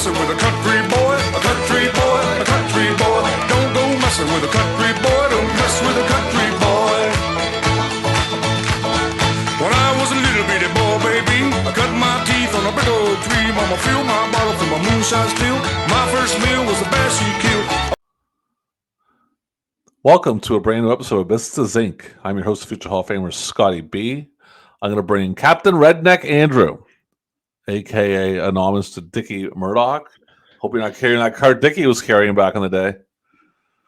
messing with a country boy, a country boy, a country boy. Don't go messing with a country boy, don't mess with a country boy. When I was a little bitty boy, baby, I cut my teeth on a big old tree. Mama filled my bottle from my moonshine still. My first meal was the bass she killed. Welcome to a brand new episode of To Zenk. I'm your host, future Hall of Famer Scotty B. I'm going to bring Captain Redneck Andrew, a.k.a. anonymous to Dickie Murdoch. Hope you're not carrying that card Dickie was carrying back in the day.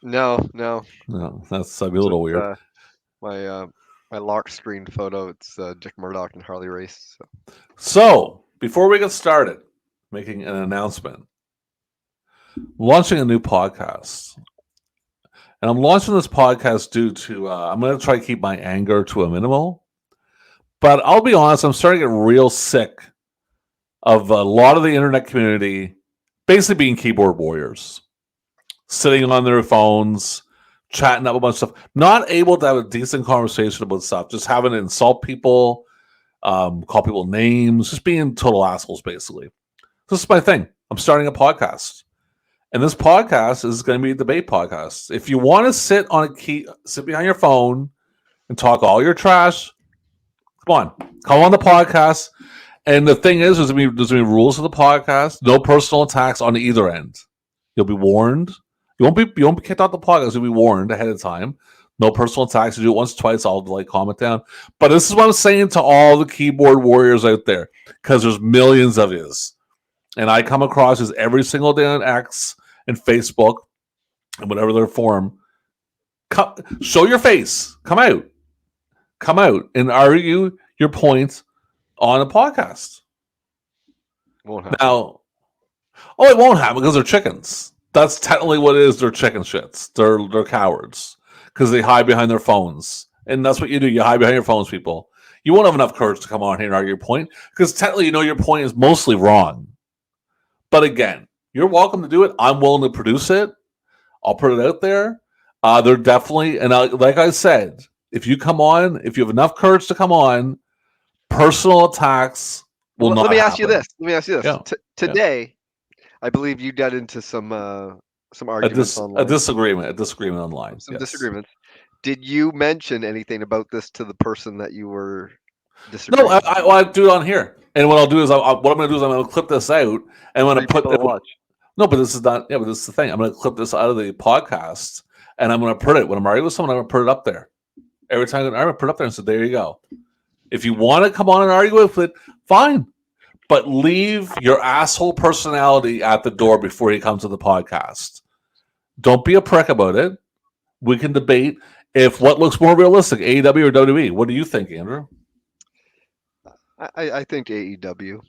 No, That'd be a little weird. My lock screen photo, it's Dick Murdoch and Harley Race. So, before we get started, making an announcement. Launching a new podcast. And I'm launching this podcast due to, I'm going to try to keep my anger to a minimal. But I'll be honest, I'm starting to get real sick of a lot of the internet community basically being keyboard warriors. Sitting on their phones, chatting up a bunch of stuff. Not able to have a decent conversation about stuff. Just having to insult people, call people names, just being total assholes, basically. This is my thing. I'm starting a podcast. And this podcast is going to be a debate podcast. If you want to sit behind your phone and talk all your trash, come on the podcast. And the thing is, there's going to be rules of the podcast. No personal attacks on either end. You'll be warned. You won't be kicked out the podcast. You'll be warned ahead of time. No personal attacks. You do it once, twice. I'll comment down. But this is what I'm saying to all the keyboard warriors out there, because there's millions of yous. And I come across this every single day on X and Facebook and whatever their form. Show your face. Come out and argue your point on a podcast. Won't happen. Now, it won't happen because they're chickens. That's technically what it is. They're chicken shits. They're cowards because they hide behind their phones. And that's what you do. You hide behind your phones, people. You won't have enough courage to come on here and argue your point because technically your point is mostly wrong. But again, you're welcome to do it. I'm willing to produce it. I'll put it out there. They're definitely, and like I said, if you come on, if you have enough courage to come on, personal attacks will not Let me happen. ask you this. Yeah. Today, I believe you got into some arguments online. A disagreement online. Some disagreements. Did you mention anything about this to the person that you were disagreeing? No, I do it on here. And what I'll do is, what I'm going to do is I'm going to clip this out, and I'm going to put it. No, but this is not. Yeah, but this is the thing. I'm going to clip this out of the podcast, and I'm going to put it when I'm arguing with someone. I'm going to put it up there. Every time I'm going to put it up there and say, "There you go." If you want to come on and argue with it, fine. But leave your asshole personality at the door before you come to the podcast. Don't be a prick about it. We can debate if what looks more realistic, AEW or WWE. What do you think, Andrew? I think AEW.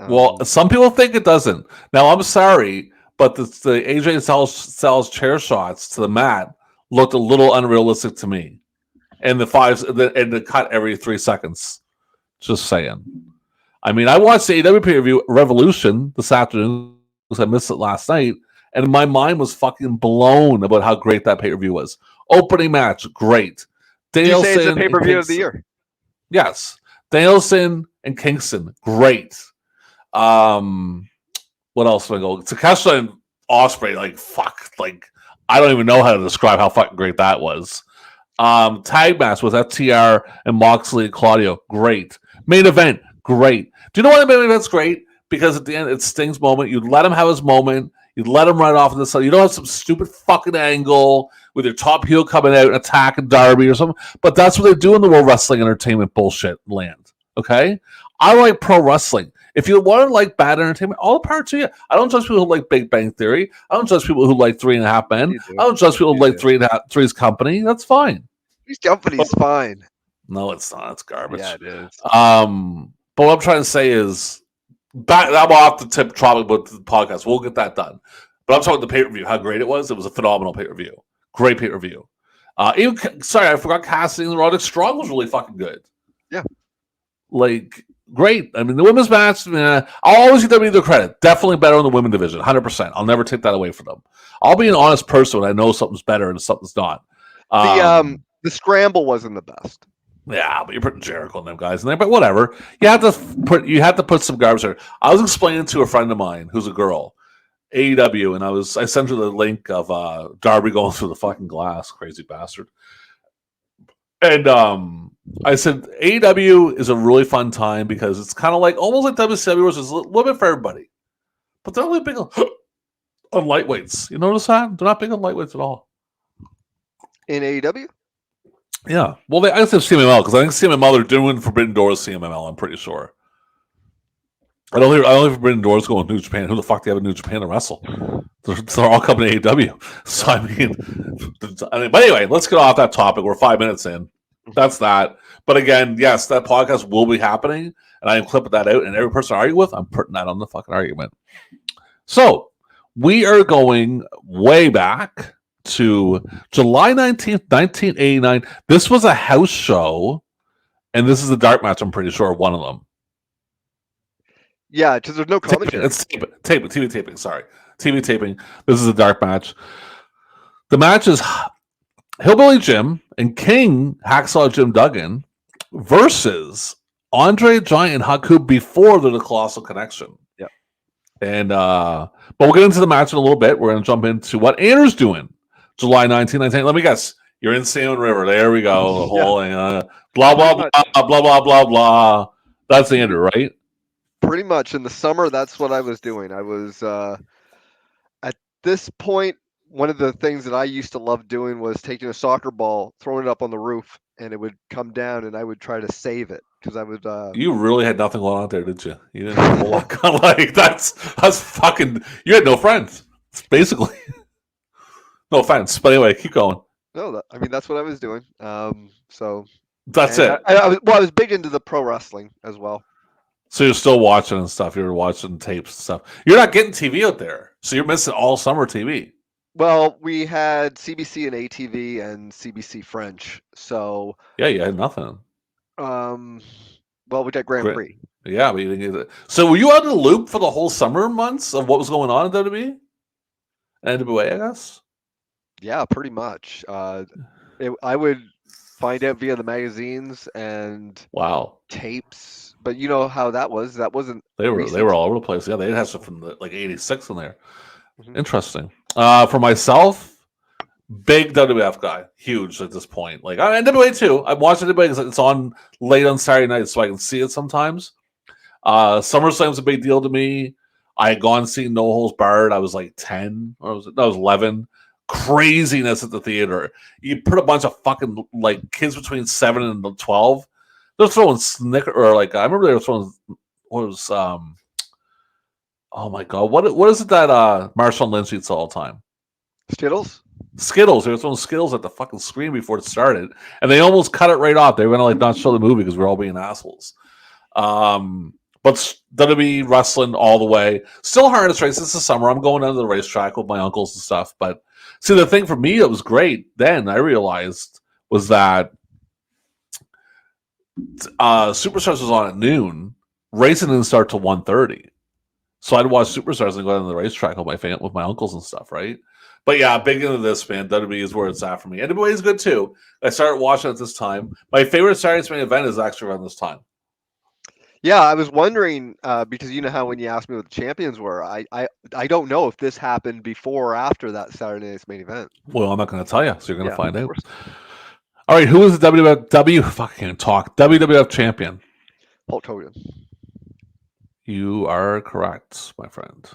Well, some people think it doesn't. Now, I'm sorry, but the AJ Styles chair shots to the mat looked a little unrealistic to me. And the cut every 3 seconds. Just saying. I mean, I watched the AEW pay-per-view Revolution this afternoon because I missed it last night, and my mind was fucking blown about how great that pay-per-view was. Opening match, great. Did you say it's the pay-per-view of the year? Yes. Danielson and Kingston, great. What else do I go? Takeshita and Ospreay, fuck. I don't even know how to describe how fucking great that was. Tag match with FTR and Moxley and Claudio, great. Main event, great. Do you know why the main event's great? Because at the end, it's Sting's moment. You let him have his moment. You let him right off to the side. You don't have some stupid fucking angle with your top heel coming out and attacking Darby or something. But that's what they do in the World Wrestling Entertainment bullshit land. Okay? I like pro wrestling. If you want to like bad entertainment, all the power to you. I don't judge people who like Big Bang Theory. I don't judge people who like 3.5 Men. I don't judge people who like Three's Company. That's fine. Three's Company's fine. No, it's not. It's garbage. Yeah, it is. But what I'm trying to say is, I'm off the tip topic about the podcast. We'll get that done. But I'm talking about the pay-per-view, how great it was. It was a phenomenal pay-per-view. Great pay-per-view. Sorry, I forgot casting. Roderick Strong was really fucking good. Yeah. Great. I mean, the women's match, I'll always give them their credit. Definitely better in the women's division, 100%. I'll never take that away from them. I'll be an honest person when I know something's better and something's not. The scramble wasn't the best. Yeah, but you're putting Jericho and them guys in there. But whatever. You had to put some garbage there. I was explaining to a friend of mine who's a girl AEW, and I sent her the link of Darby going through the fucking glass, crazy bastard. And I said AEW is a really fun time because it's kind of like almost like WCW, which is a little bit for everybody, but they're only big on lightweights. You notice that they're not big on lightweights at all. In AEW? Yeah, well, I guess they have CMML because I think CMML they're doing Forbidden Doors CMML. I'm pretty sure. I don't think Forbidden Doors go in New Japan. Who the fuck do you have in New Japan to wrestle? They're all coming to AEW. So I mean, but anyway, let's get off that topic. We're 5 minutes in. That's that. But again, yes, that podcast will be happening, and I am clipping that out. And every person I argue with, I'm putting that on the fucking argument. So we are going way back to July 19th, 1989. This was a house show, and this is a dark match, I'm pretty sure, one of them. Yeah, because there's no commentary. It's TV taping, sorry. TV taping. This is a dark match. The match is Hillbilly Jim and King Hacksaw Jim Duggan versus Andre Giant and Haku before the Colossal Connection. Yeah. And but we'll get into the match in a little bit. We're going to jump into what Andrew's doing. July 1919. Let me guess. You're in Salmon River. There we go. The whole blah, blah, blah, blah, blah, blah, blah. That's Andrew, right? Pretty much. In the summer, that's what I was doing. I was, at this point, one of the things that I used to love doing was taking a soccer ball, throwing it up on the roof, and it would come down, and I would try to save it. Because I would. You really had nothing going on there, did you? You didn't have a whole lot. Like, that's fucking. You had no friends, basically. No offense, but anyway, keep going. No, I mean that's what I was doing. So that's it. I was big into the pro wrestling as well. So you're still watching and stuff. You're watching tapes and stuff. You're not getting TV out there, so you're missing all summer TV. Well, we had CBC and ATV and CBC French. So yeah, you had nothing. Well, we got Grand Prix. Yeah, but you didn't get it. So were you out of the loop for the whole summer months of what was going on in WWE and NWA, I guess? Yeah, pretty much. I would find out via the magazines and tapes, but you know how that was. That wasn't. They were all over the place. Yeah, they had stuff from like '86 in there. Mm-hmm. Interesting. For myself, big WWF guy, huge at this point. Like NWA too. I'm watching NWA because it's on late on Saturday night, so I can see it sometimes. SummerSlam's a big deal to me. I had gone seeing No Holds Barred. I was like 10, or I was 11. Craziness at the theater. You put a bunch of fucking like kids between 7 and 12. They're throwing Snicker or like I remember they were throwing what was oh my god, what is it that Marshawn Lynch eats all the time? Skittles. They were throwing Skittles at the fucking screen before it started, and they almost cut it right off. They were gonna like not show the movie because we're all being assholes. But WWE wrestling all the way. Still harness race. This is summer. I'm going down to the racetrack with my uncles and stuff. But see, the thing for me that was great then, I realized, was that Superstars was on at noon. Racing didn't start till 1:30. So I'd watch Superstars and go down to the racetrack with my uncles and stuff, right? But yeah, big into this, man. WWE is where it's at for me. NWA is good too. I started watching at this time. My favorite Saturday's main event is actually around this time. Yeah, I was wondering because you know how when you asked me what the champions were, I don't know if this happened before or after that Saturday night's main event. Well, I'm not going to tell you, so you're going to find out. All right, who is the WWF champion? Hulk Hogan. You are correct, my friend.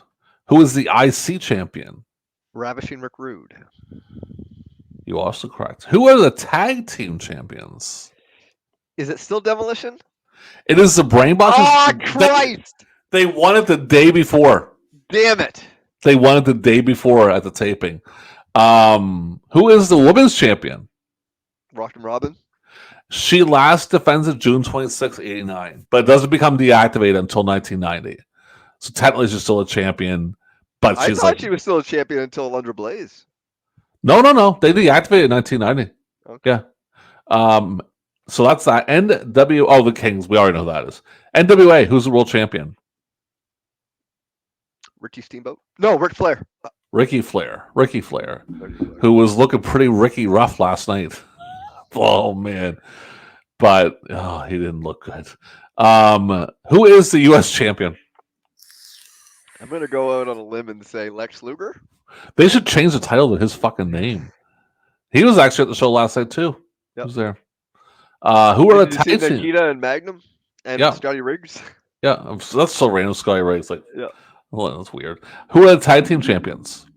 Who is the IC champion? Ravishing Rick Rude. You also correct. Who are the tag team champions? Is it still Demolition? It is the Brainbusters. Oh, Christ! They won it the day before. Damn it! They won it the day before at the taping. Who is the women's champion? Rockin' Robin. She last defended June 26, 89, but it doesn't become deactivated until 1990. So technically she's still a champion. But I thought she was still a champion until Under Blaze. No. They deactivated in 1990. Okay. Yeah. So that's that. The Kings. We already know who that is. NWA. Who's the world champion? Ricky Steamboat. No, Ric Flair. Ricky Flair, who was looking pretty Ricky rough last night. Oh man, but he didn't look good. Who is the U.S. champion? I'm gonna go out on a limb and say Lex Luger. They should change the title to his fucking name. He was actually at the show last night too. He Yep. was there. Who were the Did you see tag team? Nikita and Magnum and Yeah. Scotty Riggs? Yeah, that's so random. Scotty Riggs, like, Yeah. oh, that's weird. Who are the tag team champions?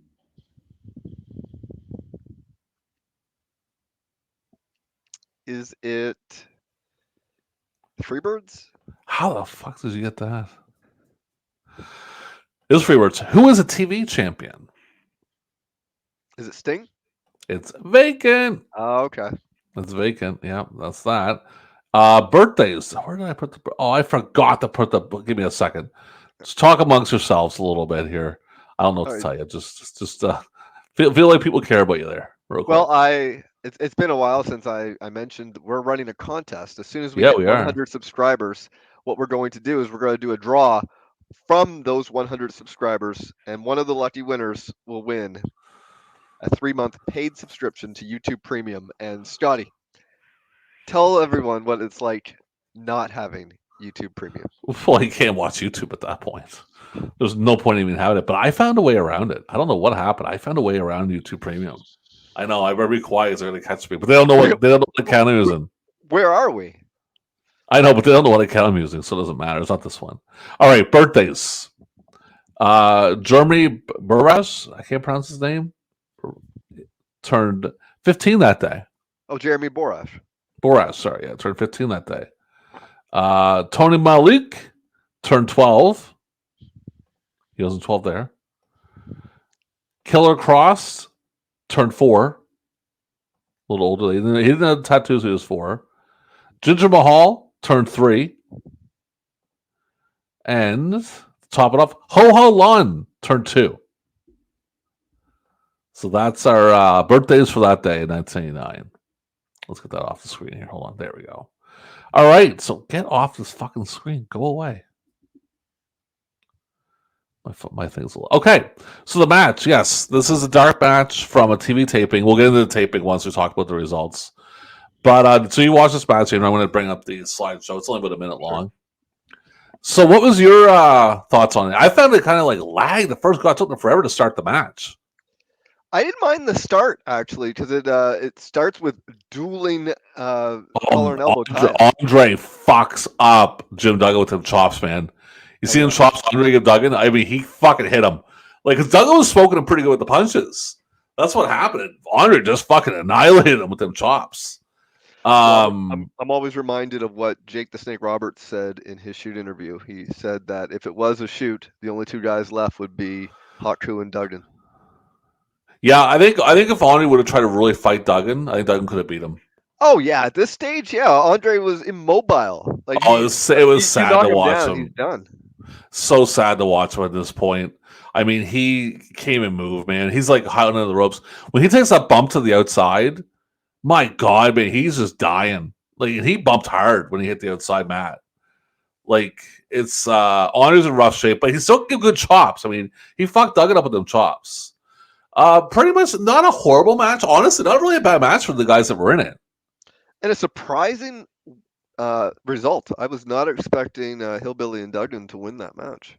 Is it Freebirds? How the fuck did you get that? It was Freebirds. Who is a TV champion? Is it Sting? It's vacant. Oh, okay. It's vacant. Yeah, that's that. Birthdays. Where did I put the? Oh, I forgot to put the. Give me a second. Just talk amongst yourselves a little bit here. I don't know what to tell you. Just feel like people care about you there. Real quick. Well, it's been a while since I mentioned we're running a contest. As soon as we Yeah, hit we are. 100 subscribers, what we're going to do is we're going to do a draw from those 100 subscribers, and one of the lucky winners will win a 3-month paid subscription to YouTube Premium. And Scotty, tell everyone what it's like not having YouTube Premium. Well, you can't watch YouTube at that point. There's no point even having it. But I found a way around it. I don't know what happened. I found a way around YouTube Premium. I know. I better be quiet. They're going to catch me. But they don't know what account I'm using. Where are we? I know, but they don't know what account I'm using, so it doesn't matter. It's not this one. All right, birthdays. Jeremy Burras, I can't pronounce his name, turned 15 that day. Oh, Jeremy Borash. Boras, sorry, yeah, turned 15 that day. Tony Malik turned 12. He wasn't 12 there. Killer Cross turned 4. A little older. He didn't have tattoos, he was 4. Ginger Mahal turned 3. And to top it off, Ho Ho Lun turned 2. So that's our birthdays for that day in 1989. Let's get that off the screen here. Hold on. There we go. All right. So get off this fucking screen. Go away. My thing's a little... Okay. So the match. Yes. This is a dark match from a TV taping. We'll get into the taping once we talk about the results. But so you watch this match here, and I'm going to bring up the slideshow. It's only about a minute long. So what was your thoughts on it? I found it kind of like lagged. The first got took forever to start the match. I didn't mind the start actually because it starts with dueling collar and elbow ties. Andre fucks up Jim Duggan with them chops, man. You see him chops Andre Duggan? I mean, he fucking hit him. Like, because Duggan was smoking him pretty good with the punches. That's what happened. Andre just fucking annihilated him with them chops. I'm always reminded of what Jake the Snake Roberts said in his shoot interview. He said that if it was a shoot, the only 2 guys left would be Haku and Duggan. Yeah, I think if Andre would have tried to really fight Duggan, I think Duggan could have beat him. Oh yeah, at this stage, yeah, Andre was immobile. Like, it was sad to watch him. He's done. So sad to watch him at this point. I mean, he can't even move, man. He's like hiding under the ropes. When he takes that bump to the outside, my God, man, he's just dying. Like, he bumped hard when he hit the outside mat. Like, it's Andre's in rough shape, but he still give good chops. I mean, he fucked Duggan up with them chops. Pretty much not a horrible match. Honestly, not really a bad match for the guys that were in it. And a surprising result. I was not expecting Hillbilly and Duggan to win that match.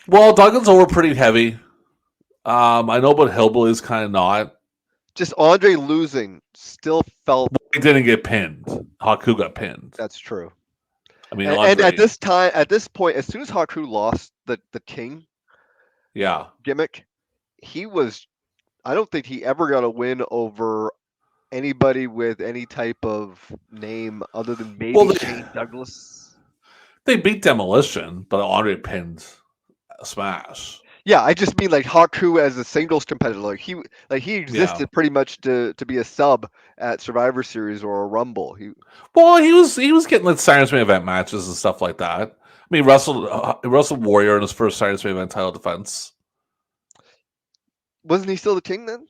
Well, Duggan's over pretty heavy. I know, but Hillbilly's kind of not. Just Andre losing still felt... He didn't get pinned. Haku got pinned. That's true. I mean, and at this point, as soon as Haku lost the King gimmick, he was... I don't think he ever got a win over anybody with any type of name other than maybe Shane Douglas. They beat Demolition, but Andre pinned Smash. Yeah, I just mean like Haku as a singles competitor. Like he existed pretty much to be a sub at Survivor Series or a Rumble. He was getting like Science Main Event matches and stuff like that. I mean, wrestled Warrior in his first Science Main Event title defense. Wasn't he still the King then?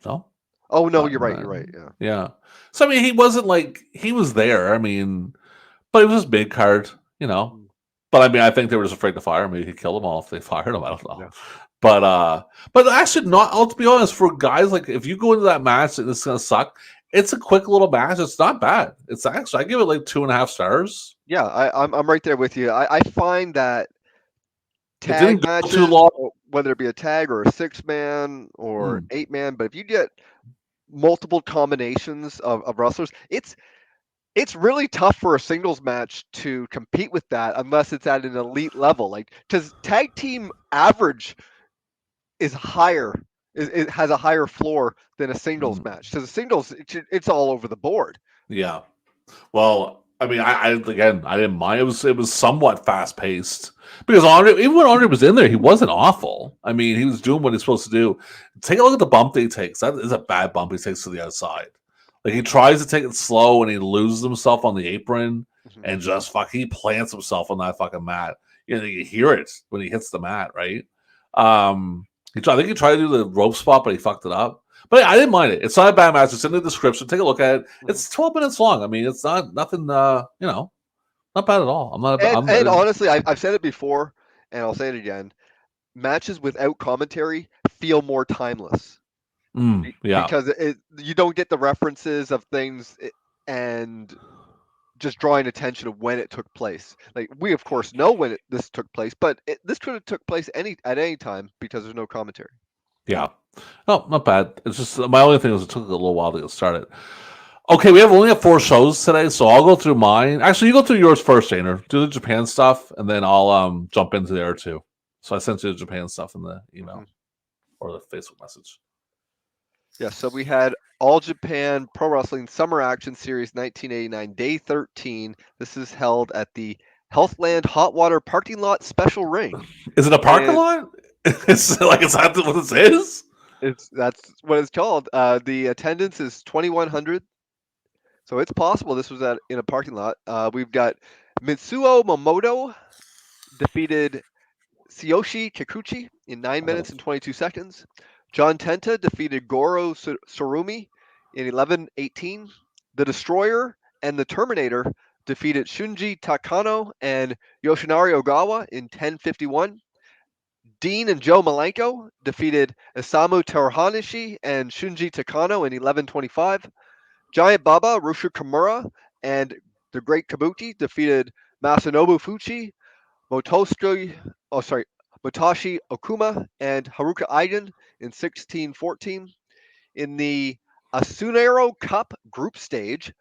No. Oh no, you're right. Yeah. So I mean, he wasn't like he was there. I mean, but it was just big card, you know. But I mean, I think they were just afraid to fire him. Maybe he'd kill them all if they fired him. I don't know. Yeah. But actually, not. To be honest, for guys like if you go into that match and it's gonna suck, it's a quick little match. It's not bad. It's actually I give it like 2.5 stars. Yeah, I'm right there with you. I find that It didn't tag go too matches, long. whether it be a tag or a 6-man or Mm, 8-man, but if you get multiple combinations of wrestlers, it's really tough for a singles match to compete with that unless it's at an elite level. Like, because tag team average is higher, it has a higher floor than a singles mm, match. Because a singles, it's all over the board. yeah. Well, I mean, I again, I didn't mind. It was somewhat fast paced because Andre, even when Andre was in there, he wasn't awful. I mean, he was doing what he's supposed to do. Take a look at the bump that he takes. That is a bad bump he takes to the outside. Like he tries to take it slow and he loses himself on the apron Mhm. and just he plants himself on that fucking mat. You hear it when he hits the mat, right? I think he tried to do the rope spot, but he fucked it up. But I didn't mind it. It's not a bad match. It's in the description. Take a look at it. Mhm. It's 12 minutes long. I mean, it's not nothing. Not bad at all. I'm not. And honestly, I've said it before, and I'll say it again. Matches without commentary feel more timeless Yeah, because you don't get the references of things and just drawing attention of when it took place. Like we of course know when this took place, but this could have took place at any time because there's no commentary. yeah. No, not bad. It's just my only thing is it took a little while to get started. Okay, we only have 4 shows today, so I'll go through mine. Actually, you go through yours first, Shaner. Do the Japan stuff, and then I'll jump into there too. So I sent you the Japan stuff in the email Mhm. or the Facebook message. Yeah, so we had All Japan Pro Wrestling Summer Action Series 1989, Day 13. This is held at the Healthland Hot Water Parking Lot Special Ring. Is it a parking And lot? It's like is that what this is? that's what it's called. The attendance is 2,100, so it's possible this was in a parking lot. We've got Mitsuo Momoto defeated Tsuyoshi Kikuchi in 9 minutes and 22 seconds. John Tenta defeated Goro Surumi in 11:18. The Destroyer and the Terminator defeated Shunji Takano and Yoshinari Ogawa in 10:51. Dean and Joe Malenko defeated Isamu Terahanishi and Shunji Takano in 11:25. Giant Baba, Rushu Kimura, and the Great Kabuki defeated Masanobu Fuchi, Motoshi, Motoshi Okuma, and Haruka Aigen in 16:14. In the Asunero Cup group stage,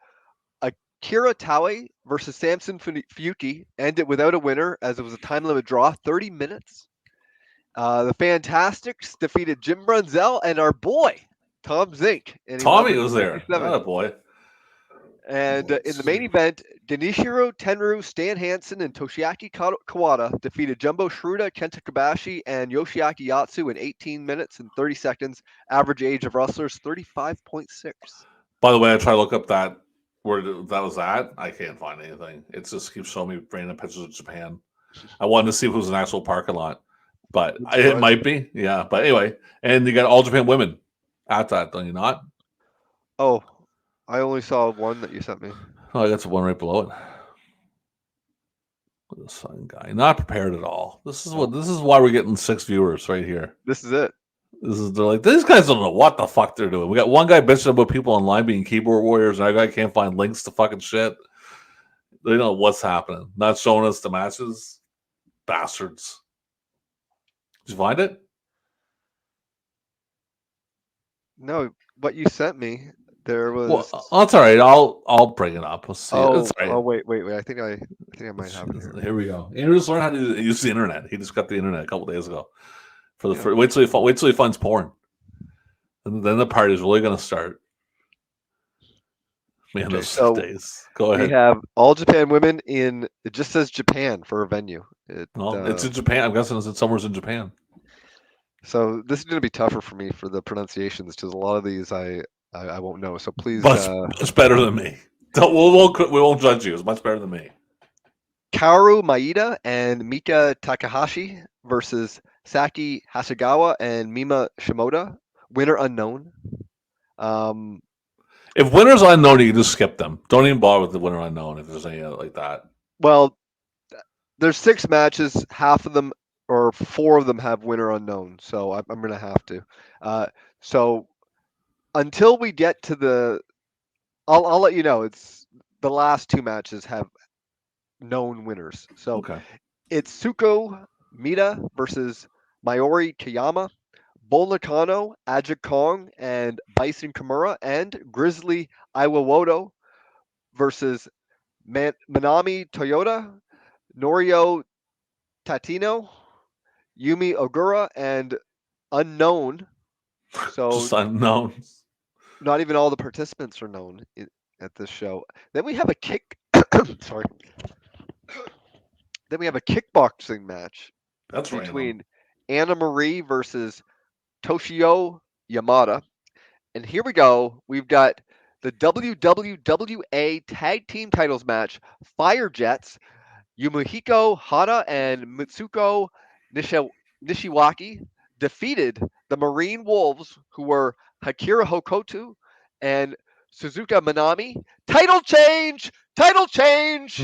Akira Taue versus Samson Fuyuki ended without a winner as it was a time limit draw, 30 minutes. The Fantastics defeated Jim Brunzell and our boy, Tom Zenk, in Tommy was there. 11:57. Oh boy. And Let's in the see. main event, Denishiro Tenryu, Stan Hansen, and Toshiaki Kawada defeated Jumbo Shruda, Kenta Kobashi, and Yoshiaki Yatsu in 18 minutes and 30 seconds. Average age of wrestlers 35.6. By the way, I try to look up where that was at. I can't find anything. It just keeps showing me random pictures of Japan. I wanted to see if it was an actual parking lot, but it might be. Yeah, but anyway, and you got All Japan Women at that, don't you not? Oh, I only saw one that you sent me. Oh, I got one right below it. The sun guy, not prepared at all. This is why we're getting 6 viewers right here. This is it. They're like these guys don't know what the fuck they're doing. We got one guy bitching about people online being keyboard warriors, and our guy can't find links to fucking shit. They know what's happening. Not showing us the matches. Bastards. Did you find it? No, what you sent me, there Well, was. that's all right. I'll bring it up. Let's see. It's all right. Oh, wait. I think I might have it here. Here we go. Andrew just learned how to use the internet. He just got the internet a couple days ago. Yeah. Wait till he finds porn, and then the party's really gonna start. Man, Okay, those so days. Go we ahead. have All Japan Women in. It just says Japan for a venue. Well, it's in Japan. I'm guessing it's somewhere's in Japan. So this is going to be tougher for me for the pronunciations because a lot of these I won't know. So please, Much better than me. We won't judge you. It's much better than me. Kaoru Maeda and Mika Takahashi versus Saki Hasegawa and Mima Shimoda. Winner unknown. If winners unknown, you can just skip them. Don't even bother with the winner unknown if there's any like that. Well, there's 6 matches. Half of them or 4 of them have winner unknown. So I'm going to have to. So until we get to the I'll let you know. It's the last two matches have known winners. So Okay. it's Suko Mita versus Maori Kiyama, Bull Nakano, Aja Kong, and Bison Kimura, and Grizzly Iwawoto versus Manami Toyota, Norio Tatino, Yumi Ogura, and Unknown. So Just unknown. not even all the participants are known at this show. Then we have a sorry. Then we have a kickboxing match That's random. between Anna Marie versus Toshio Yamada. And here we go. We've got the WWWA Tag Team Titles match. Fire Jets, Yumihiko Hata and Mitsuko Nishiwaki defeated the Marine Wolves, who were Hakira Hokotu and Suzuka Manami. Title change! Title change!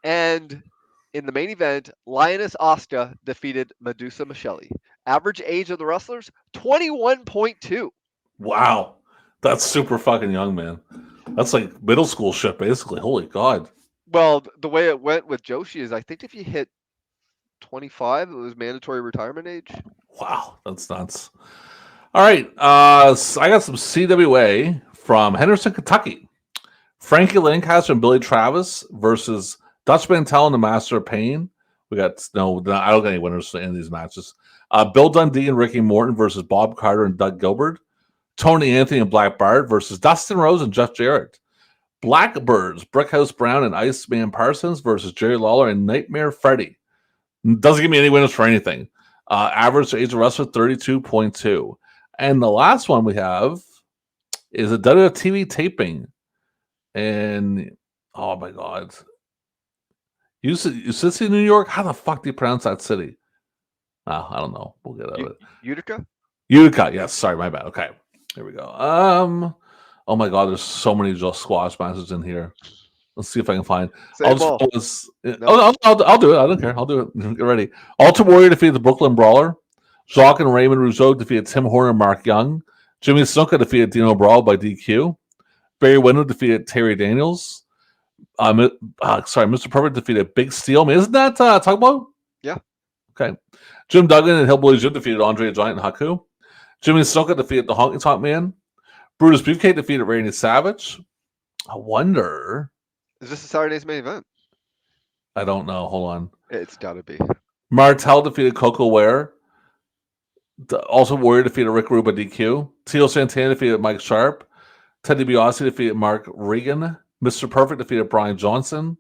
And in the main event, Lioness Asuka defeated Medusa Michele. Average age of the wrestlers, 21.2. Wow. That's super fucking young, man. That's like middle school shit, basically. Holy God. Well, the way it went with Joshi is I think if you hit 25, it was mandatory retirement age. Wow. That's nuts. All right. So I got some CWA from Henderson, Kentucky. Frankie Lancaster and Billy Travis versus Dutch Mantel and the Master of Pain. We got I don't get any winners in these matches. Bill Dundee and Ricky Morton versus Bob Carter and Doug Gilbert. Tony Anthony and Black Bart versus Dustin Rose and Jeff Jarrett. Blackbirds, Brickhouse Brown and Iceman Parsons versus Jerry Lawler and Nightmare Freddy. Doesn't give me any winners for anything. Average age of wrestler 32.2. And the last one we have is a WTV taping. And oh my God. UCC, New York? How the fuck do you pronounce that city? I don't know. We'll get out of it. Utica? Utica, yes. Sorry, my bad. Okay. Here we go. Oh my God, there's so many just squash matches in here. Let's see if I can find. Say them all. I'll do it. I don't care. I'll do it. Get ready. Ultra Warrior defeated the Brooklyn Brawler. Jacques and Raymond Rougeau defeated Tim Horner and Mark Young. Jimmy Snuka defeated Dino Brawl by DQ. Barry Windham defeated Terry Daniels. Mr. Perfect defeated Big Steel. I mean, isn't that Tugboat? Yeah. Okay. Jim Duggan and Hillbilly Jim defeated Andre the Giant and Haku. Jimmy Snuka defeated the Honky Tonk Man. Brutus Beefcake defeated Randy Savage. I wonder. Is this a Saturday's main event? I don't know. Hold on. It's got to be. Martel defeated Coco Ware. Also, Warrior defeated Rick Rude by DQ. Tito Santana defeated Mike Sharp. Ted DiBiase defeated Mark Regan. Mr. Perfect defeated Brian Johnson.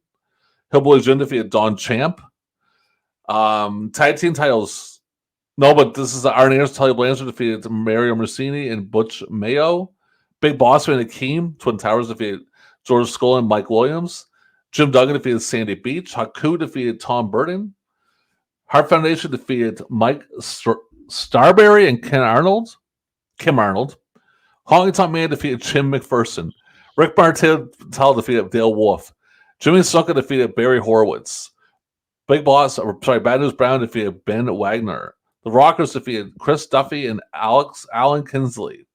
Hillbilly Jim defeated Don Champ. Tag team titles. No, but this is Arn Anderson, Tully Blanchard defeated Mario Mercini and Butch Mayo. Big Boss Man and Akeem. Twin Towers defeated George Skull and Mike Williams. Jim Duggan defeated Sandy Beach. Haku defeated Tom Burton. Hart Foundation defeated Mike Starberry and Kim Arnold. Honky Tonk Man defeated Jim McPherson. Rick Martel defeated Dale Wolf. Jimmy Snuka defeated Barry Horowitz. Bad News Brown defeated Ben Wagner. The Rockers defeated Chris Duffy and Alan Kinsley.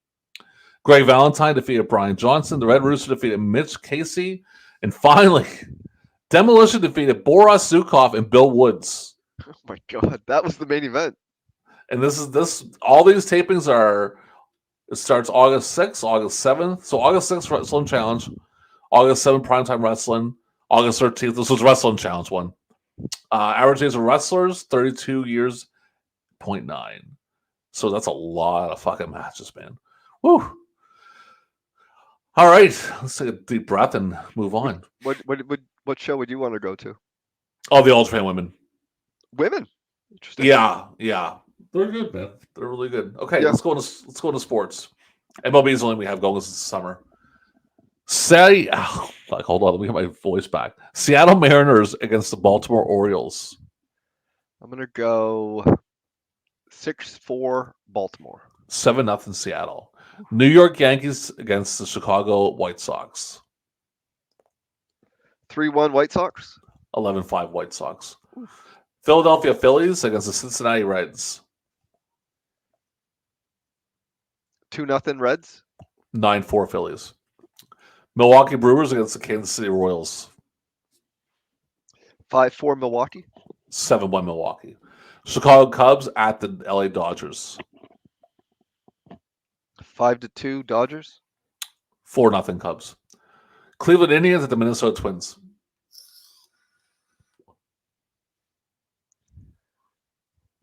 Greg Valentine defeated Brian Johnson. The Red Rooster defeated Mitch Casey. And finally, Demolition defeated Boris Zukov and Bill Woods. Oh my God, that was the main event. And all these tapings it starts August 6th, August 7th. So August 6th, Wrestling Challenge. August 7th, Primetime Wrestling. August 13th, this was Wrestling Challenge one. Average age of wrestlers, 32 years, 0.9. So that's a lot of fucking matches, man. Woo. All right, let's take a deep breath and move on. What show would you want to go to? Oh, the Ultra Fan Women. Women. Interesting. Yeah. They're good, man. They're really good. Okay, let's go into sports. MLB is the only we have going this summer. Hold on, let me get my voice back. Seattle Mariners against the Baltimore Orioles. I'm gonna go 6-4 Baltimore. 7-0 Seattle. New York Yankees against the Chicago White Sox. 3-1 White Sox. 11-5 White Sox. Philadelphia Phillies against the Cincinnati Reds. 2-0 Reds. 9-4 Phillies. Milwaukee Brewers against the Kansas City Royals. 5-4 Milwaukee. 7-1 Milwaukee. Chicago Cubs at the LA Dodgers. 5-2 Dodgers. 4-0 Cubs. Cleveland Indians at the Minnesota Twins.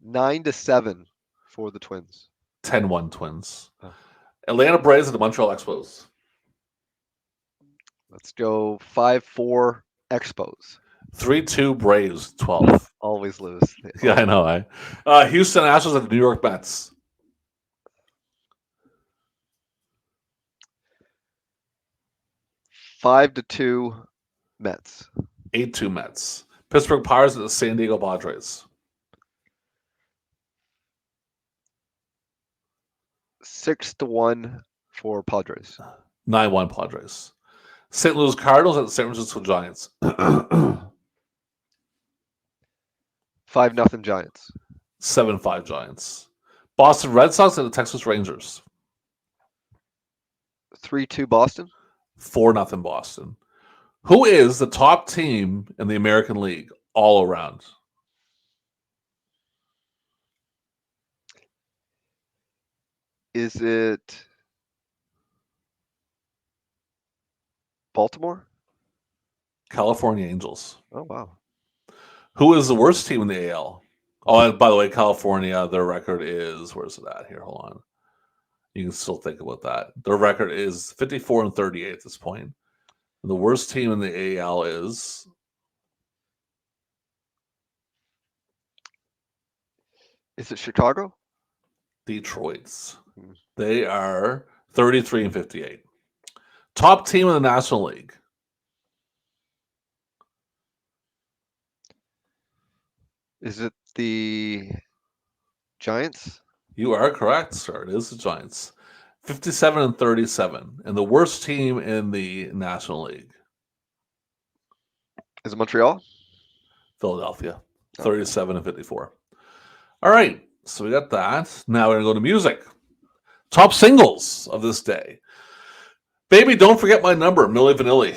9-7 for the Twins. 10-1 Twins. Oh. Atlanta Braves at the Montreal Expos. Let's go 5-4 Expos. 3-2 Braves. 12. Always lose. Yeah, I know. Houston Astros at the New York Mets. 5-2 Mets. 8-2 Mets. Pittsburgh Pirates at the San Diego Padres. 6-1 for Padres. 9-1 Padres. St. Louis Cardinals at the San Francisco Giants. 5-0 Giants. 7-5 Giants. Boston Red Sox at the Texas Rangers. 3-2 Boston. 4-0 Boston. Who is the top team in the American League all around? Is it Baltimore? California Angels. Oh, wow. Who is the worst team in the AL? Oh, and by the way, California, their record is, where's it at here? Hold on. You can still think about that. Their record is 54-38 at this point. And the worst team in the AL is Is it Chicago? Detroit's. They are 33-58. Top team in the National League. Is it the Giants? You are correct, sir. It is the Giants. 57-37. And the worst team in the National League. Is it Montreal? Philadelphia. 37-54. All right. So we got that. Now we're going to go to music. Top singles of this day. Baby, Don't Forget My Number, Milli Vanilli.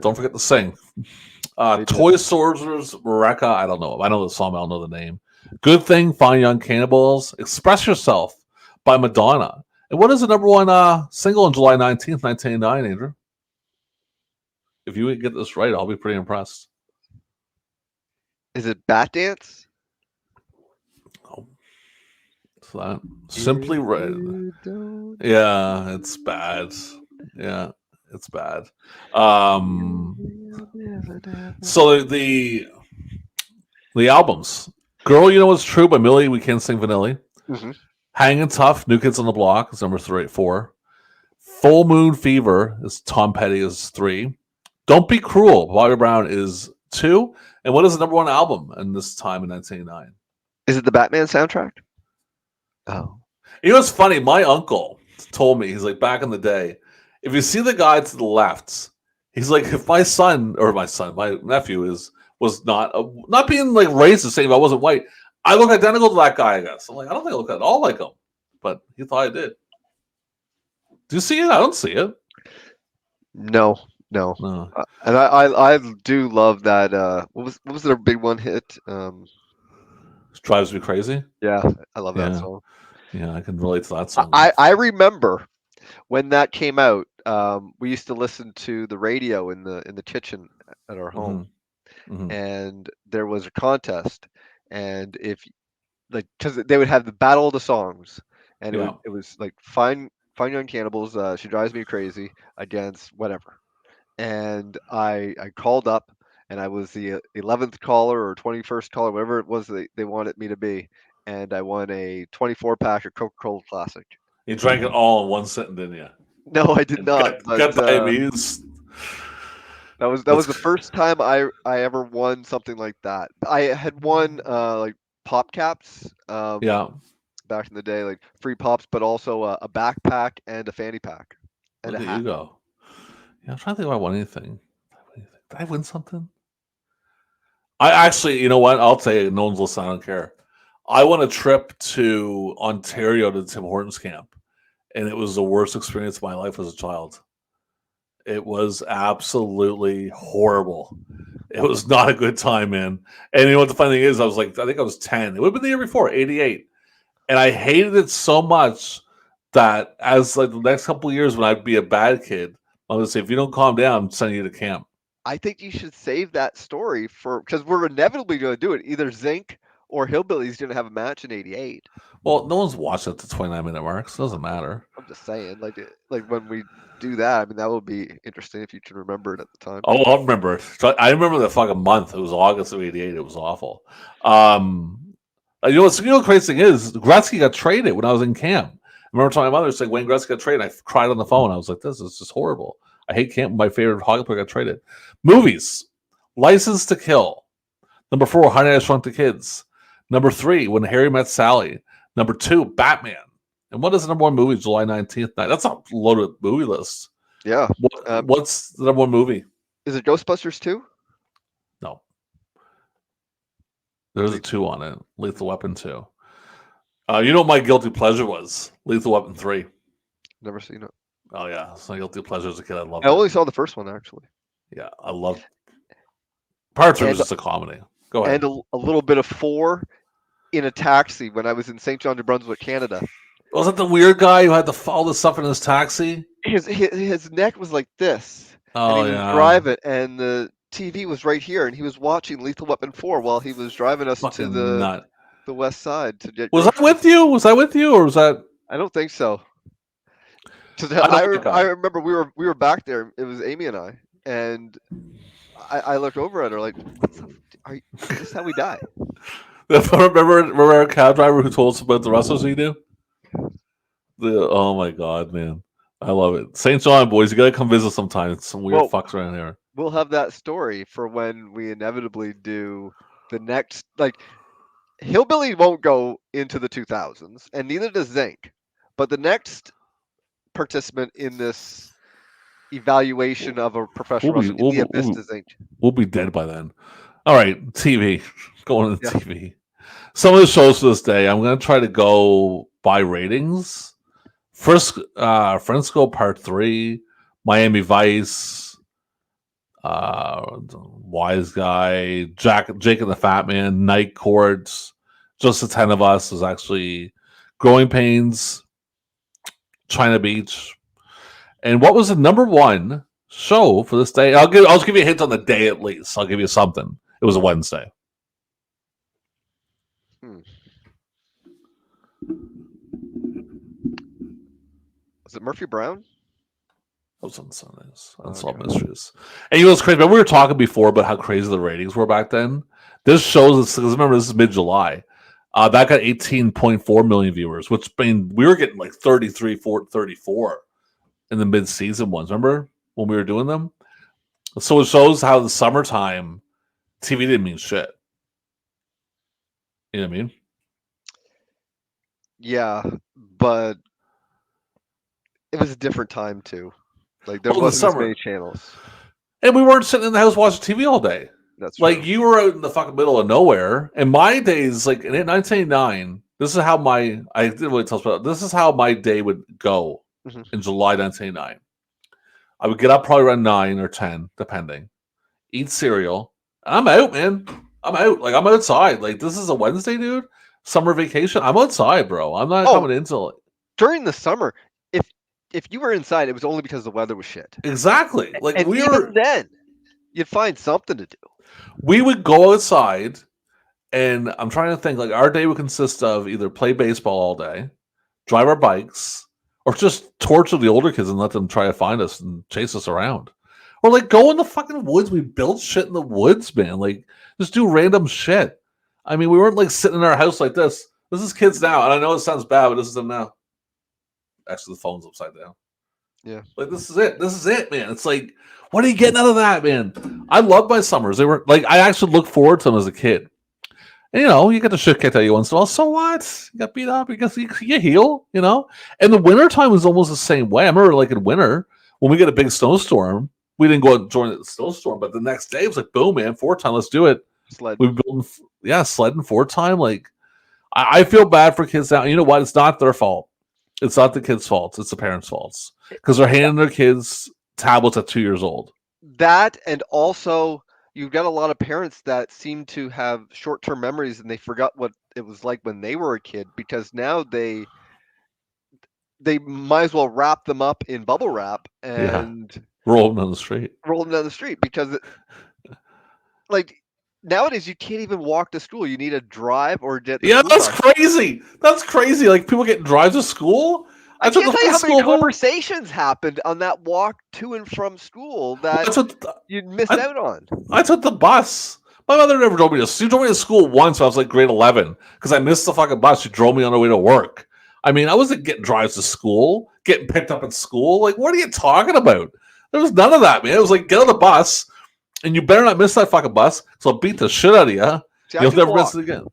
Don't forget to sing. Toy Soldiers, Rekka, I don't know. I know the song, I don't know the name. Good Thing, Fine Young Cannibals, Express Yourself by Madonna. And what is the number one single on July 19th, 1989, Andrew? If you get this right, I'll be pretty impressed. Is it Bat Dance? Oh. So that Simply Red. Yeah, it's bad. Yeah, it's bad. So the albums. Girl, You Know What's True by Millie, We Can't Sing Vanilli. Mm-hmm. Hanging Tough, New Kids on the Block is number 4. Full Moon Fever is Tom Petty is 3. Don't Be Cruel, Bobby Brown is 2. And what is the number one album in this time in 1989? Is it the Batman soundtrack? Oh. You know what's funny? My uncle told me, he's like, back in the day, if you see the guy to the left, he's like, if my nephew was not being like racist, saying if I wasn't white, I look identical to that guy, I guess. I'm like, I don't think I look at all like him. But he thought I did. Do you see it? I don't see it. No. And I do love that. What was their big one hit? Drives Me Crazy. Yeah, I love that song. Yeah, I can relate to that song. I remember when that came out. We used to listen to the radio in the kitchen at our home, and there was a contest, and if like because they would have the battle of the songs, and it was like Fine Young Cannibals, She Drives Me Crazy against whatever. And I called up, and I was the 11th caller or 21st caller, whatever it was they wanted me to be, and I won a 24-pack of Coca-Cola Classic. You drank it all in one sitting, didn't you? No, I did not. Got diabetes. That was the first time I ever won something like that. I had won like pop caps. Back in the day, like free pops, but also a backpack and a fanny pack. And Look at you go. Yeah, I'm trying to think if I won anything. Did I win something? I actually, you know what? I'll tell you, no one's listening. I don't care. I won a trip to Ontario to Tim Hortons camp, and it was the worst experience of my life as a child. It was absolutely horrible. It was not a good time, man. And you know what the funny thing is? I think I was 10. It would have been the year before, 88. And I hated it so much that as like the next couple of years when I'd be a bad kid, I would say, if you don't calm down, I'm sending you to camp. I think you should save that story because we're inevitably going to do it. Either Zinc or Hillbilly's going to have a match in '88. Well, no one's watching at the 29-minute marks. It doesn't matter. I'm just saying, like when we do that, I mean, that would be interesting if you can remember it at the time. Oh, I'll remember. I remember the fucking month. It was August of '88. It was awful. You know the crazy thing is, Gretzky got traded when I was in camp. I remember telling my mother, saying Wayne Gretzky got traded. I cried on the phone. I was like, "This is just horrible. I hate camp. My favorite hockey player got traded." Movies: License to Kill. Number 4, Honey, I Shrunk the Kids. Number 3, When Harry Met Sally. Number 2, Batman. And what is the number 1 movie July 19th night? That's a loaded movie list. Yeah. What's the number 1 movie? Is it Ghostbusters 2? No. There's a 2 on it. Lethal Weapon 2. You know what my guilty pleasure was? Lethal Weapon 3. Never seen it. Oh, yeah. It's my guilty pleasure as a kid. I loved I it. only saw the first one, actually. Yeah, I loved Part 2 was just a comedy. Go ahead. And a little bit of 4 in a taxi when I was in St. John, New Brunswick, Canada. Was that the weird guy who had to follow this stuff in his taxi? His neck was like this. Oh, and he yeah. was driving, and the TV was right here, and he was watching Lethal Weapon 4 while he was driving us Fucking to the nut. west side to get. Was I with you? Was I with you, or was that? I don't think so. 'Cause I I remember we were back there. It was Amy and I, and I looked over at her like, "What's up? Is this how we die?" Remember our cab driver who told us about the wrestlers we do? Oh my god, man. I love it. St. John, boys, you gotta come visit sometime. It's some weird fucks around here. We'll have that story for when we inevitably do the next. Like, Hillbilly won't go into the 2000s, and neither does Zinc. But the next participant in this evaluation of a professional wrestler in the abyss is Zinc. We'll be dead by then. All right, TV. Going to TV. Some of the shows for this day, I'm going to try to go by ratings. First, Fresco Part 3, Miami Vice, Wise Guy, Jake and the Fat Man, Night Courts, Just the 10 of Us is actually Growing Pains, China Beach. And what was the number 1 show for this day? I'll just give you a hint on the day at least. I'll give you something. It was a Wednesday. Was it Murphy Brown? That was on Sundays. Unsolved Mysteries. And you know what's crazy? Remember we were talking before about how crazy the ratings were back then? This shows, because remember, this is mid-July. That got 18.4 million viewers, which mean we were getting like 33, 34 in the mid-season ones. Remember when we were doing them? So it shows how the summertime TV didn't mean shit. You know what I mean? Yeah, but it was a different time too. Like there wasn't as many channels, and we weren't sitting in the house watching TV all day. That's like true. You were out in the fucking middle of nowhere. And my days, like in 1989, this is how I didn't really tell us about. This is how my day would go in July 1989. I would get up probably around 9 or 10, depending. Eat cereal. And I'm out, man. I'm out. Like I'm outside. Like this is a Wednesday, dude. Summer vacation. I'm outside, bro. I'm not coming into it. During the summer, if you were inside, it was only because the weather was shit. Exactly. Like and even then, you'd find something to do. We would go outside, and I'm trying to think. Like our day would consist of either play baseball all day, drive our bikes, or just torture the older kids and let them try to find us and chase us around. Or like go in the fucking woods. We built shit in the woods, man. Like just do random shit. I mean, we weren't like sitting in our house like this. This is kids now, and I know it sounds bad, but this is them now. Actually, the phone's upside down. Yeah. Like this is it. This is it, man. It's like, what are you getting out of that, man? I love my summers. They were like, I actually looked forward to them as a kid. And, you know, you get the shit kicked out of you once in a while. So what? You got beat up. You heal, you know? And the wintertime was almost the same way. I remember, like, in winter, when we get a big snowstorm, we didn't go out and join the snowstorm, but the next day it was like, boom, man, 4 time, let's do it. Sledding. Sledding 4 time. Like, I feel bad for kids now. You know what? It's not their fault. It's not the kids' fault. It's the parents' faults. Because they're handing their kids tablets at 2 years old. That, and also you've got a lot of parents that seem to have short-term memories and they forgot what it was like when they were a kid, because now they might as well wrap them up in bubble wrap Yeah, and rolling down the street. roll them down the street, because like nowadays you can't even walk to school. You need to drive or get the Yeah, school that's bus. crazy. That's crazy. Like people getting drives to school. I I took can't the tell you fucking how many school home. conversations happened on that walk to and from school that I took, you missed I, out on. I took the bus. My mother never drove me to. She drove me to school once when I was like grade 11 because I missed the fucking bus. She drove me on the way to work. I mean, I wasn't getting drives to school, getting picked up at school. Like, what are you talking about? There was none of that, man. It was like, get on the bus, and you better not miss that fucking bus, so I'll beat the shit out of you. See, I You'll could never walk. miss it again.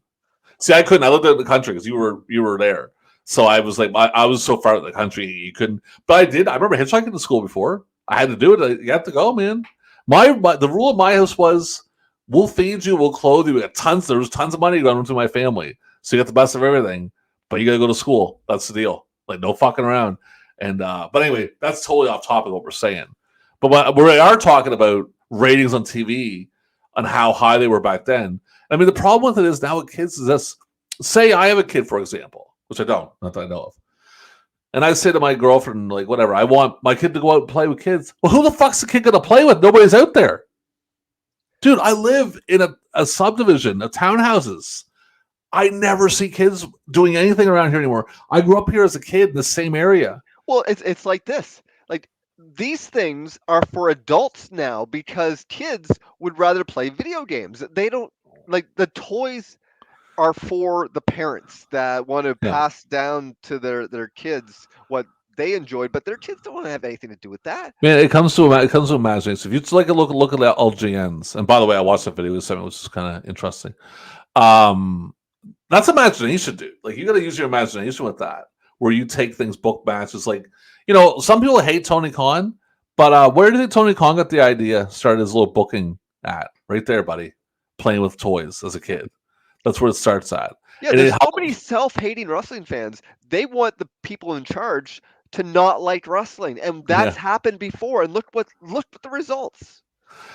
See, I couldn't. I lived out in the country because you were there. So I was like, I was so far out in the country, you couldn't. But I did. I remember hitchhiking to school before. I had to do it. You have to go, man. The rule of my house was, we'll feed you, we'll clothe you. We got tons. There was tons of money going to my family, so you got the best of everything. But you got to go to school. That's the deal. Like, no fucking around. And but anyway, that's totally off topic of what we're saying. But what we are talking about ratings on TV and how high they were back then. I mean, the problem with it is now with kids is this. Say I have a kid, for example, which I don't, not that I know of. And I say to my girlfriend, like, whatever, I want my kid to go out and play with kids. Well, who the fuck's the kid going to play with? Nobody's out there. Dude, I live in a subdivision of townhouses. I never see kids doing anything around here anymore. I grew up here as a kid in the same area. Well, it's like this. Like, these things are for adults now because kids would rather play video games. They don't like the toys are for the parents that want to Yeah. pass down to their kids what they enjoyed, but their kids don't want to have anything to do with that. Man, it comes to imagination. If you just like look at the LGNs, and by the way, I watched that video with something which is kind of interesting. That's imagination, dude. Like, you got to use your imagination with that, where you take things book matches. Like, some people hate Tony Khan, but where do you think Tony Khan got the idea? Started his little booking at right there, buddy. Playing with toys as a kid. That's where it starts at. Yeah, And there's so many self-hating wrestling fans. They want the people in charge to not like wrestling, and that's happened before. And look at the results.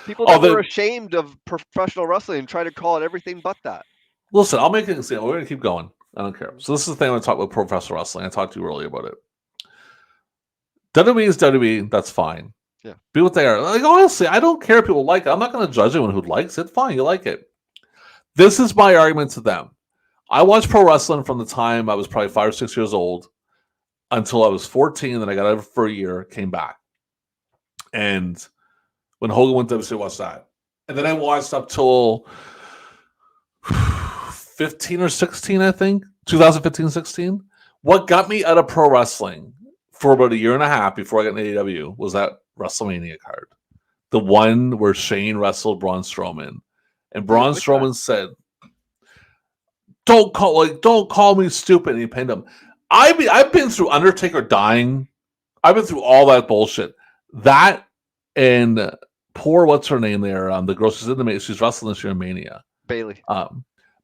People that were ashamed of professional wrestling and try to call it everything but that. Listen, I'll make an example. We're gonna keep going. I don't care. So this is the thing I want to talk about professional wrestling. I talked to you earlier about it. WWE is WWE. That's fine. Yeah. Be what they are. Like, honestly, I don't care if people like it. I'm not going to judge anyone who likes it. Fine, you like it. This is my argument to them. I watched pro wrestling from the time I was probably 5 or 6 years old until I was 14. Then I got out for a year, came back. And when Hogan went to WWE, I watched that. And then I watched up till 15 or 16, I think. 2015, 16. What got me out of pro wrestling for about a year and a half before I got into AEW was that WrestleMania card. The one where Shane wrestled Braun Strowman. And Braun Strowman said, Don't call me stupid. And he pinned him. I've been through Undertaker dying. I've been through all that bullshit. That and poor, what's her name there? The girl, she's wrestling this year in Mania. Bailey.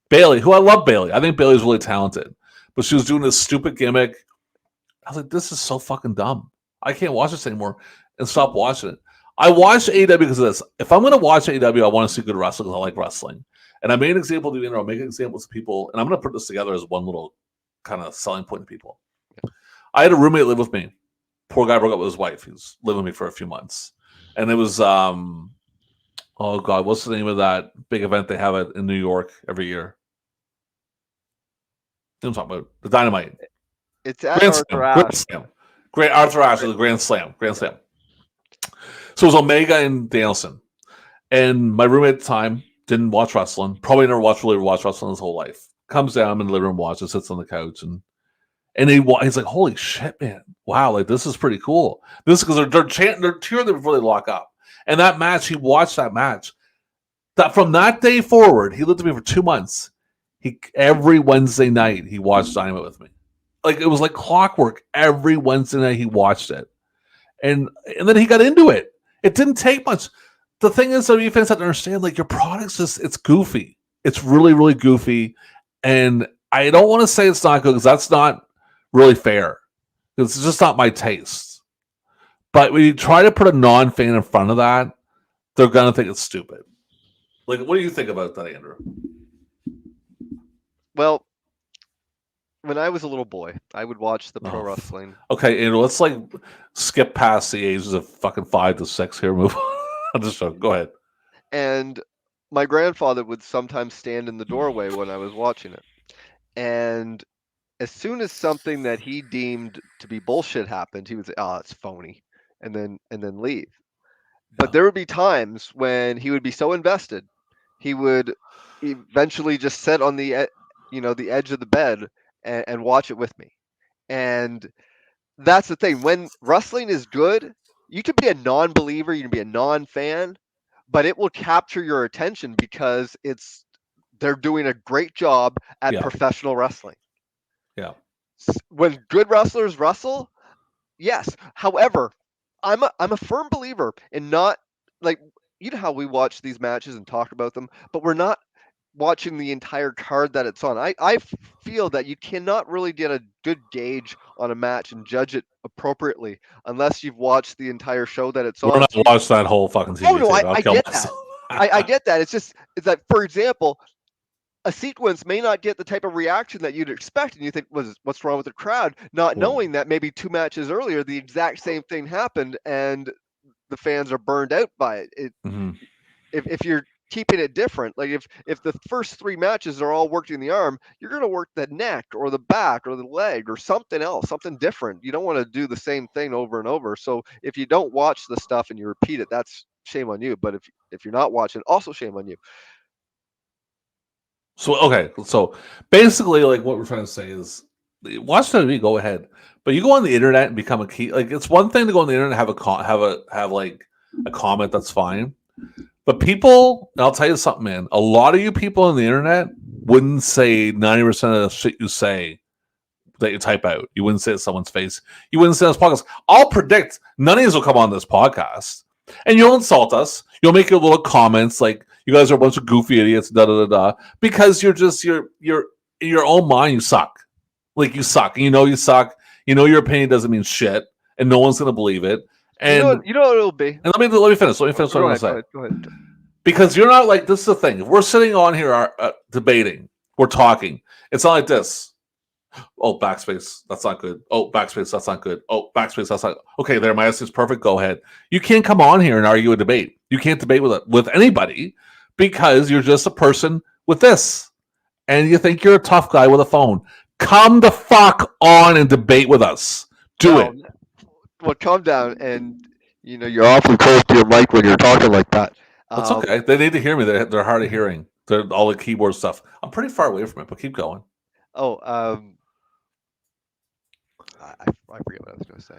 Bailey, who I love Bailey. I think Bailey's really talented. But she was doing this stupid gimmick. I was like, this is so fucking dumb. I can't watch this anymore, and stop watching it. I watched AEW because of this. If I'm going to watch AEW, I want to see good wrestling because I like wrestling. And I made an example to the internet. I'll make examples of people, and I'm going to put this together as one little kind of selling point to people. I had a roommate live with me. Poor guy broke up with his wife. He was living with me for a few months. And it was, oh God, what's the name of that big event they have in New York every year? I'm talking about the Dynamite. It's at Arthur Ashe. Great Arthur Ashe, the Grand Slam. So it was Omega and Danielson. And my roommate at the time didn't watch wrestling. Probably never really watched wrestling his whole life. Comes down in the living room, watches, sits on the couch, and he's like, "Holy shit, man! Wow, like this is pretty cool." This is because they're chanting, they're cheering before they lock up. And that match, he watched that match. That from that day forward, he lived with me for 2 months. Every Wednesday night he watched Dynamite with me. Like it was like clockwork. Every Wednesday night he watched it, and then he got into it. It didn't take much. The thing is, though, you fans have to understand, like your product's it's goofy. It's really, really goofy, and I don't want to say it's not good because that's not really fair. It's just not my taste. But when you try to put a non-fan in front of that, they're gonna think it's stupid. Like, what do you think about that, Andrew? Well, when I was a little boy, I would watch the pro Oh, wrestling. Okay, Andrew, let's like skip past the ages of fucking 5 to 6 here. Move on. Just go ahead. And my grandfather would sometimes stand in the doorway when I was watching it. And as soon as something that he deemed to be bullshit happened, he would say, "Oh, it's phony," and then leave. But Yeah. there would be times when he would be so invested, he would eventually just sit on the edge of the bed and watch it with me. And that's the thing. When wrestling is good, you can be a non-believer, you can be a non-fan, but it will capture your attention because they're doing a great job at Yeah. professional wrestling. Yeah. When good wrestlers wrestle, yes. However, I'm a firm believer in not like you know how we watch these matches and talk about them, but we're not watching the entire card that it's on. I feel that you cannot really get a good gauge on a match and judge it appropriately unless you've watched the entire show that it's We're on. not watch that whole fucking Oh TV no, tape. I, I'll I kill get that. myself. I get that. It's that for example, a sequence may not get the type of reaction that you'd expect, and you think, what's wrong with the crowd? Not Well, knowing that maybe 2 matches earlier, the exact same thing happened, and the fans are burned out by it. mhm. If you're keeping it different, like if the first 3 matches are all working the arm, you're going to work the neck or the back or the leg or something else, something different. You don't want to do the same thing over and over. So if you don't watch the stuff and you repeat it, that's shame on you. But if you're not watching, also shame on you. So okay, so basically, like what we're trying to say is, watch TV. Go ahead, but you go on the internet and become a key. Like it's one thing to go on the internet and have like a comment. That's fine. But people, and I'll tell you something, man. A lot of you people on the internet wouldn't say 90% of the shit you say that you type out. You wouldn't say it to someone's face. You wouldn't say it on this podcast. I'll predict none of these will come on this podcast. And you'll insult us. You'll make your little comments like you guys are a bunch of goofy idiots, da da da da. Because you're in your own mind, you suck. Like you suck. And you know you suck. You know your opinion doesn't mean shit, and no one's gonna believe it. You know And what? You know what it'll be. and let me finish. Let me finish what I'm gonna say. Go ahead. Because you're not like this is the thing. If we're sitting on here debating, we're talking. It's not like this. Oh, backspace. That's not good. Oh, backspace. That's not good. Oh, backspace. That's not okay. There, my essay is perfect. Go ahead. You can't come on here and argue a debate. You can't debate with anybody because you're just a person with this, and you think you're a tough guy with a phone. Come the fuck on and debate with us. Do it. Well, calm down, and you're awfully close to your mic when you're talking like that. That's okay. They need to hear me. They're hard of hearing. They're all the keyboard stuff. I'm pretty far away from it, but keep going. Oh, I forget what I was going to say.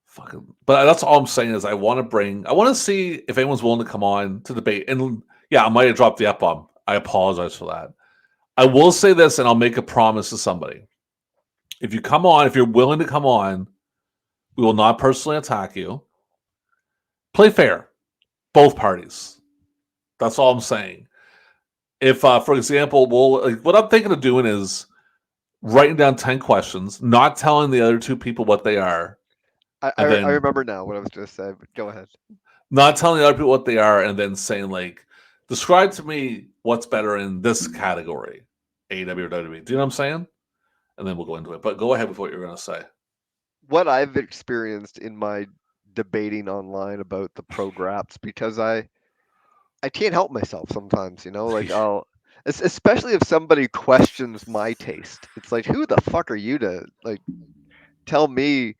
Fucking, but that's all I'm saying is I want to see if anyone's willing to come on to debate. And yeah, I might have dropped the F bomb. I apologize for that. I will say this, and I'll make a promise to somebody. If you come on, if you're willing to come on, we will not personally attack you. Play fair, both parties. That's all I'm saying. If, for example, what I'm thinking of doing is writing down 10 questions, not telling the other 2 people what they are. I remember now what I was going to say, but go ahead. Not telling the other people what they are, and then saying like, describe to me what's better in this category, AEW or WWE. Do you know what I'm saying? And then we'll go into it. But go ahead with what you're going to say. What I've experienced in my debating online about the pro graps, because I can't help myself sometimes, like especially if somebody questions my taste. It's like, who the fuck are you to like tell me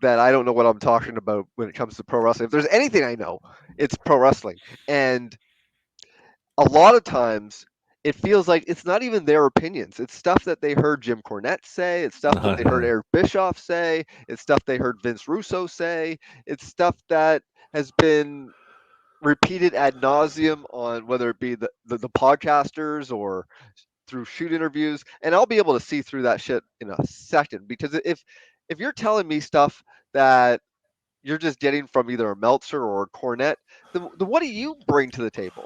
that I don't know what I'm talking about when it comes to pro wrestling? If there's anything I know, it's pro wrestling. And a lot of times it feels like it's not even their opinions. It's stuff that they heard Jim Cornette say. It's stuff that they heard Eric Bischoff say. It's stuff they heard Vince Russo say. It's stuff that has been repeated ad nauseum on whether it be the podcasters or through shoot interviews. And I'll be able to see through that shit in a second, because if you're telling me stuff that you're just getting from either a Meltzer or a Cornette, then what do you bring to the table?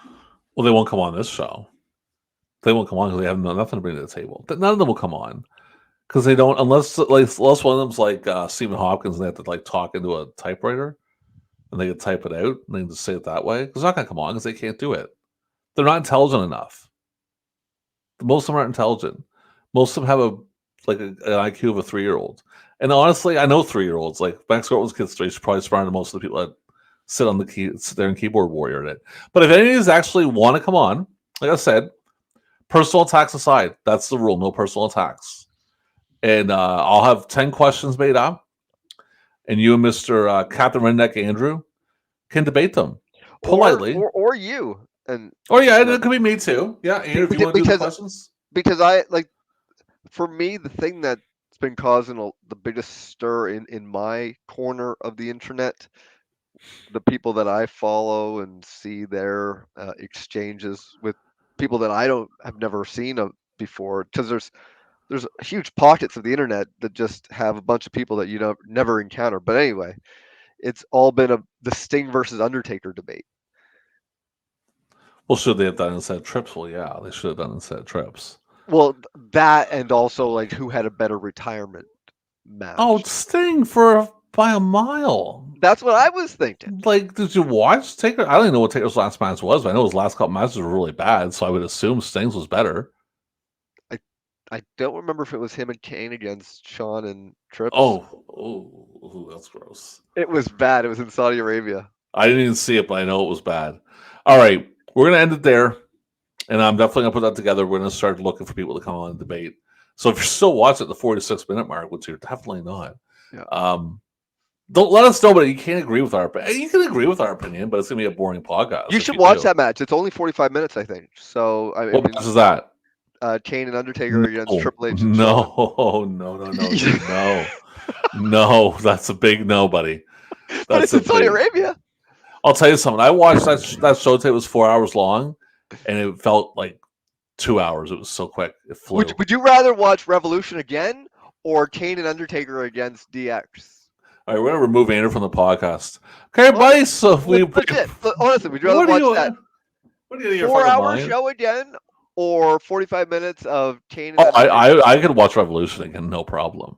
Well, they won't come on this show. They won't come on because they have nothing to bring to the table. None of them will come on because they don't, unless one of them's like Stephen Hopkins and they have to like talk into a typewriter. and they can type it out and they can just say it that way. Because they're not going to come on because they can't do it. They're not intelligent enough. Most of them aren't intelligent. Most of them have an IQ of a 3-year-old. And honestly, I know 3-year-olds. Like Max Gortman's kid's 3. She's probably smarter than most of the people that sit there and keyboard warrior it. But if any of these actually want to come on, like I said, personal attacks aside, that's the rule. No personal attacks. And I'll have 10 questions made up, and you and Mr. Captain Redneck Andrew can debate them politely, or you. And it could be me too. Yeah, Andrew, if you want to do the questions. Because for me, the thing that's been causing the biggest stir in my corner of the internet, the people that I follow and see their exchanges with people that have never seen before, because there's huge pockets of the internet that just have a bunch of people that you never encounter. But anyway, it's all been the Sting versus Undertaker debate. Well, should they have done instead of trips? Well, yeah, they should have done instead of trips. Well, that, and also like who had a better retirement match. Oh, Sting by a mile. That's what I was thinking. Like, did you watch Taker? I don't even know what Taker's last match was, but I know his last couple matches were really bad, so I would assume Sting's was better. I don't remember if it was him and Kane against Shawn and Trips. Oh, that's gross. It was bad. It was in Saudi Arabia. I didn't even see it, but I know it was bad. All right, we're going to end it there, and I'm definitely going to put that together. We're going to start looking for people to come on and debate. So if you're still watching at the 46-minute mark, which you're definitely not, don't let us know, but you can't agree with our opinion. You can agree with our opinion, but it's going to be a boring podcast. You should watch that match. It's only 45 minutes, I think. So what match is that? Kane and Undertaker against Triple H. And no, no, that's a big no, buddy. But it's in Saudi Arabia. I'll tell you something. I watched that show tape. It was 4 hours long, and it felt like 2 hours. It was so quick. It flew. Would you rather watch Revolution again or Kane and Undertaker against DX? All right, we're going to remove Andrew from the podcast. Okay, buddy. So honestly, would you rather watch that what are you 4-hour show again or 45 minutes of Kane? And I could watch Revolution again, no problem.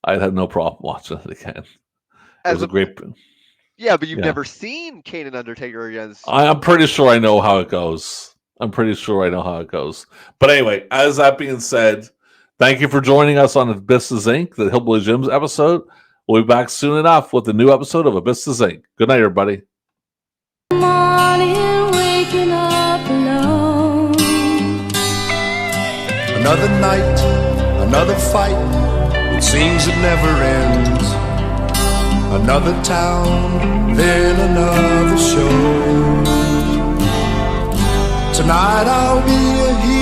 I'd have no problem watching it again. It was a great. Yeah, but you've never seen Kane and Undertaker against. I'm pretty sure I know how it goes. But anyway, as that being said, thank you for joining us on Abyss To Zenk, the Hillbilly Jim's episode. We'll be back soon enough with a new episode of Abyss To Zenk. Good night, everybody. Morning, waking up alone. Another night, another fight. It seems it never ends. Another town, then another show. Tonight I'll be a hero.